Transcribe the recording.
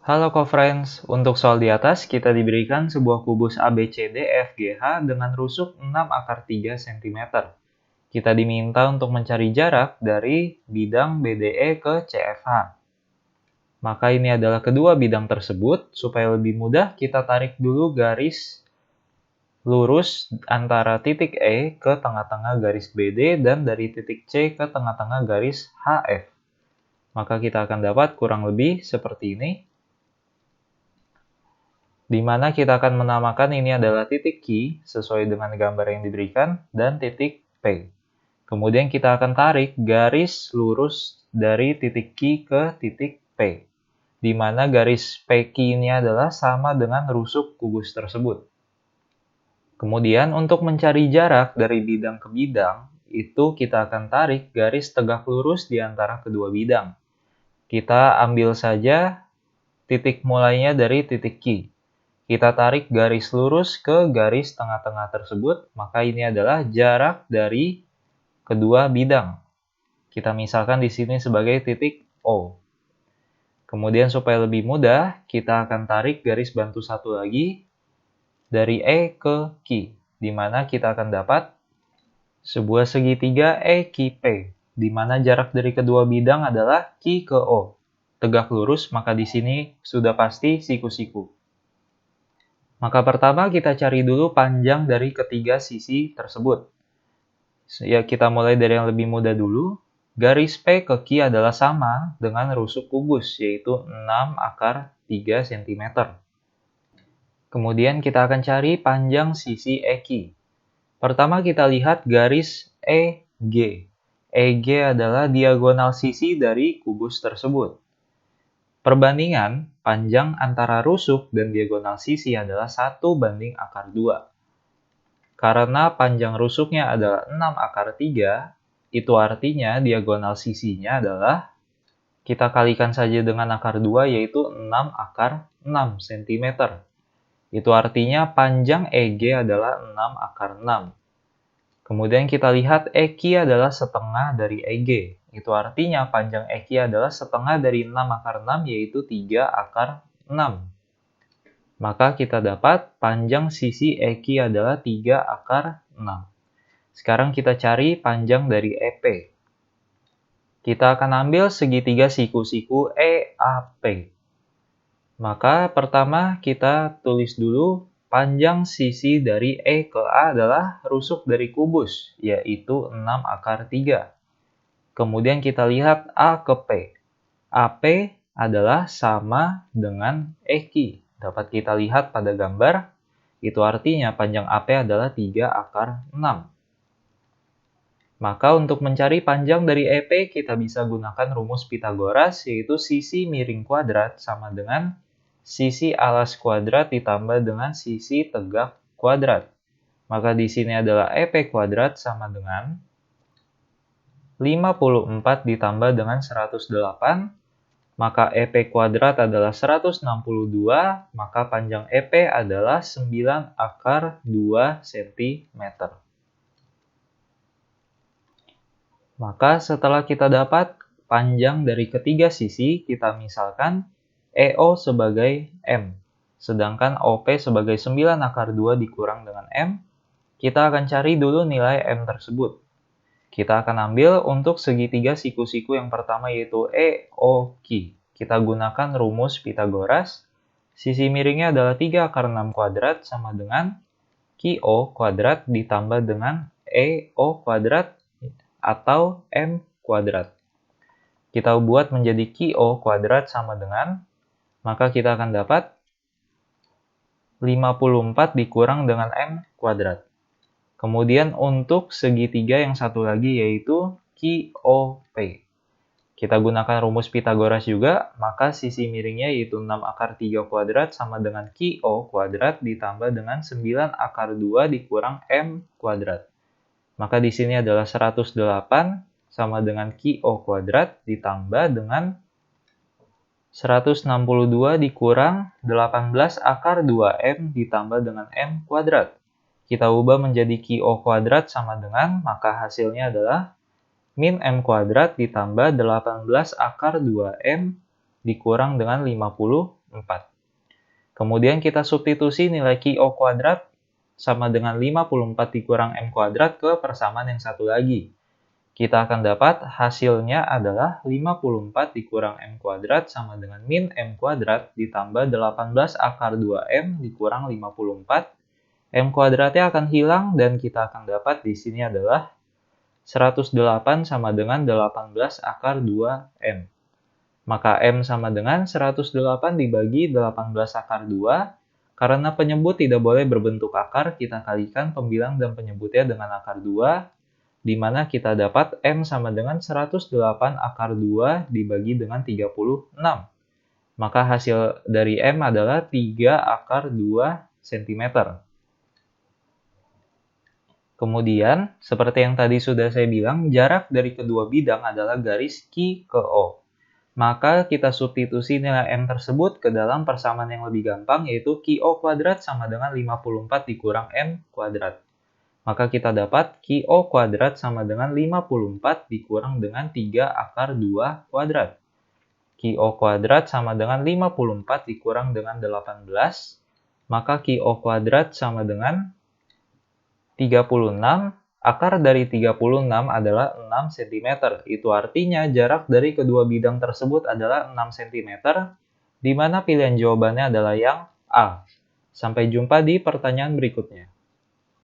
Halo co-friends, untuk soal di atas kita diberikan sebuah kubus ABCDFGH dengan rusuk 6 akar 3 cm. Kita diminta untuk mencari jarak dari bidang BDE ke CFH. Maka ini adalah kedua bidang tersebut. Supaya lebih mudah, kita tarik dulu garis lurus antara titik E ke tengah-tengah garis BD dan dari titik C ke tengah-tengah garis HF. Maka kita akan dapat kurang lebih seperti ini, di mana kita akan menamakan ini adalah titik Q sesuai dengan gambar yang diberikan dan titik P. Kemudian kita akan tarik garis lurus dari titik Q ke titik P, di mana garis PQ ini adalah sama dengan rusuk kubus tersebut. Kemudian untuk mencari jarak dari bidang ke bidang, itu kita akan tarik garis tegak lurus di antara kedua bidang. Kita ambil saja titik mulainya dari titik Q. Kita tarik garis lurus ke garis tengah-tengah tersebut, maka ini adalah jarak dari kedua bidang. Kita misalkan di sini sebagai titik O. Kemudian supaya lebih mudah, kita akan tarik garis bantu satu lagi dari E ke Q, di mana kita akan dapat sebuah segitiga EQP, di mana jarak dari kedua bidang adalah Q ke O. Tegak lurus, maka di sini sudah pasti siku-siku. Maka pertama kita cari dulu panjang dari ketiga sisi tersebut. Ya, kita mulai dari yang lebih mudah dulu. Garis P ke Q adalah sama dengan rusuk kubus, yaitu 6 akar 3 cm. Kemudian kita akan cari panjang sisi EQ. Pertama kita lihat garis EG. EG adalah diagonal sisi dari kubus tersebut. Perbandingan panjang antara rusuk dan diagonal sisi adalah 1 banding akar 2. Karena panjang rusuknya adalah 6 akar 3, itu artinya diagonal sisinya adalah, kita kalikan saja dengan akar 2 yaitu 6 akar 6 cm. Itu artinya panjang EG adalah 6 akar 6. Kemudian kita lihat EQ adalah setengah dari EG. Itu artinya panjang EQ adalah setengah dari 6 akar 6 yaitu 3 akar 6. Maka kita dapat panjang sisi EQ adalah 3 akar 6. Sekarang kita cari panjang dari EP. Kita akan ambil segitiga siku-siku EAP. Maka pertama kita tulis dulu panjang sisi dari E ke A adalah rusuk dari kubus, yaitu 6 akar 3. Kemudian kita lihat A ke P. AP adalah sama dengan EQ. Dapat kita lihat pada gambar, itu artinya panjang AP adalah 3 akar 6. Maka untuk mencari panjang dari EP, kita bisa gunakan rumus Pitagoras, yaitu sisi miring kuadrat sama dengan sisi alas kuadrat ditambah dengan sisi tegak kuadrat. Maka di sini adalah EP kuadrat sama dengan 54 ditambah dengan 108, maka EP kuadrat adalah 162, maka panjang EP adalah 9 akar 2 cm. Maka setelah kita dapat panjang dari ketiga sisi, kita misalkan EO sebagai M, sedangkan OP sebagai 9 akar 2 dikurang dengan M, kita akan cari dulu nilai M tersebut. Kita akan ambil untuk segitiga siku-siku yang pertama yaitu EOQ. Kita gunakan rumus Pitagoras. Sisi miringnya adalah 3 akar 6 kuadrat sama dengan QO kuadrat ditambah dengan EO kuadrat atau M kuadrat. Kita buat menjadi QO kuadrat sama dengan, maka kita akan dapat 54 dikurang dengan M kuadrat. Kemudian untuk segitiga yang satu lagi yaitu QOP. Kita gunakan rumus Pitagoras juga, maka sisi miringnya yaitu 6 akar 3 kuadrat sama dengan QO kuadrat ditambah dengan 9 akar 2 dikurang M kuadrat. Maka di sini adalah 108 sama dengan QO kuadrat ditambah dengan 162 dikurang 18 akar 2M ditambah dengan M kuadrat. Kita ubah menjadi QO kuadrat sama dengan, maka hasilnya adalah min M kuadrat ditambah 18 akar 2M dikurang dengan 54. 4. Kemudian kita substitusi nilai Q kuadrat sama dengan 54 dikurang M kuadrat ke persamaan yang satu lagi. Kita akan dapat hasilnya adalah 54 dikurang M kuadrat sama dengan min M kuadrat ditambah 18 akar 2M dikurang 54. M kuadratnya akan hilang dan kita akan dapat di sini adalah 108 sama dengan 18 akar 2M. Maka M sama dengan 108 dibagi 18 akar 2. Karena penyebut tidak boleh berbentuk akar, kita kalikan pembilang dan penyebutnya dengan akar 2, di mana kita dapat M sama dengan 108 akar 2 dibagi dengan 36. Maka hasil dari M adalah 3 akar 2 cm. Kemudian, seperti yang tadi sudah saya bilang, jarak dari kedua bidang adalah garis Q ke O. Maka kita substitusi nilai M tersebut ke dalam persamaan yang lebih gampang, yaitu Q kuadrat sama dengan 54 dikurang M kuadrat. Maka kita dapat Q kuadrat sama dengan 54 dikurang dengan 3 akar 2 kuadrat. Q kuadrat sama dengan 54 dikurang dengan 18, maka Q kuadrat sama dengan 36. Akar dari 36 adalah 6 cm. Itu artinya jarak dari kedua bidang tersebut adalah 6 cm, di mana pilihan jawabannya adalah yang A. Sampai jumpa di pertanyaan berikutnya.